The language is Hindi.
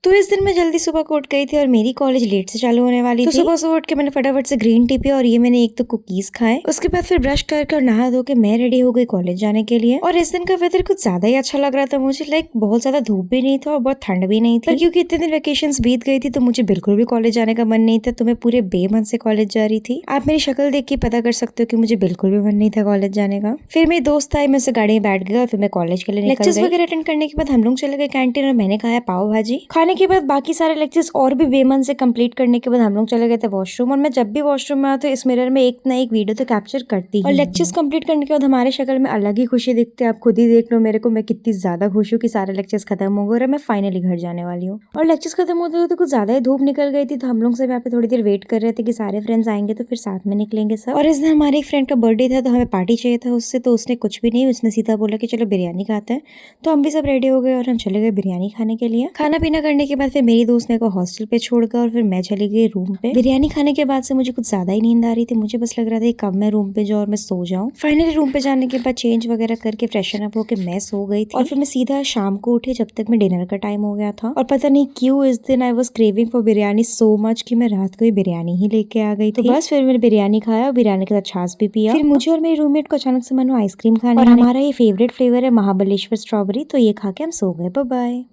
तो इस दिन मैं जल्दी सुबह को उठ गई थी और मेरी कॉलेज लेट से चालू होने वाली थी। सुबह सुबह उठ के मैंने फटाफट से ग्रीन टी पिया और ये मैंने एक तो कुकीज खाए। उसके बाद फिर ब्रश करके और नहा धो के मैं रेडी हो गई कॉलेज जाने के लिए। और इस दिन का वेदर कुछ ज्यादा ही अच्छा लग रहा था मुझे। लाइक बहुत ज्यादा धूप भी नहीं था और बहुत ठंड भी नहीं थी, पर क्योंकि इतने दिन वेकेशंस बीत गई थी तो मुझे बिल्कुल भी कॉलेज जाने का मन नहीं था, तो मैं पूरे बेमन से कॉलेज जा रही थी। आप मेरी शक्ल देख के पता कर सकते हो कि मुझे बिल्कुल भी मन नहीं था कॉलेज जाने का। फिर मेरी दोस्त आई, मैं उससे गाड़ी में बैठ गया और फिर मैं कॉलेज के लिए निकल गई। लेक्चर्स वगैरह अटेंड करने के बाद हम लोग चले गए कैंटीन और मैंने खाया पाव भाजी। खाने के बाद बाकी सारे लेक्चर्स और भी बेमन से कंप्लीट करने के बाद हम लोग चले गए थे वॉशरूम। और मैं जब भी वॉशरूम में आती हूँ इस मिरर में एक ना एक वीडियो तो कैप्चर करती हूँ। और लेक्चर्स कंप्लीट करने के बाद हमारे शक्ल में अलग ही खुशी दिखती है। आप खुद ही देख लो मेरे को, मैं कितनी ज्यादा खुश हूँ कि सारे लेक्चर्स खत्म हो गए और मैं फाइनली घर जाने वाली हूँ। और लेक्चर्स खत्म होते होते कुछ ज्यादा ही धूप निकल गई थी, तो हम लोग सब यहाँ पे थोड़ी देर वेट कर रहे थे कि सारे फ्रेंड्स आएंगे तो फिर साथ में निकलेंगे सब। और इस दिन हमारे एक फ्रेंड का बर्थडे था तो हमें पार्टी चाहिए था उससे, तो उसने कुछ भी नहीं, उसने सीधा बोला कि चलो बिरयानी खाते हैं। तो हम भी सब रेडी हो गए और हम चले गए बिरयानी खाने के लिए। खाना पीना करने के बाद फिर मेरी दोस्त मेरे को हॉस्टल पे छोड़कर और फिर मैं चली गई रूम पे। बिरयानी खाने के बाद से मुझे कुछ ज्यादा ही नींद आ रही थी। मुझे बस लग रहा था कि कब मैं रूम पे जाऊँ और मैं सो जाऊँ। फाइनली रूम पे जाने के बाद चेंज वगैरह करके फ्रेशन अप होकर मैं सो गई थी। और फिर मैं सीधा शाम को उठी जब तक मैं डिनर का टाइम हो गया था। और पता नहीं क्यों इस दिन I was craving for biryani so much कि मैं रात को ही बिरयानी ही लेके आ गई थी। तो बस फिर मैंने बिरयानी खाया और बिरयानी के साथ छाछ भी पिया। फिर मुझे और मेरी रूममेट को अचानक से मन हुआ आइसक्रीम खाने, और हमारा ये फेवरेट फ्लेवर है महाबलेश्वर स्ट्रॉबेरी, तो ये खा के हम सो गए। Bye bye.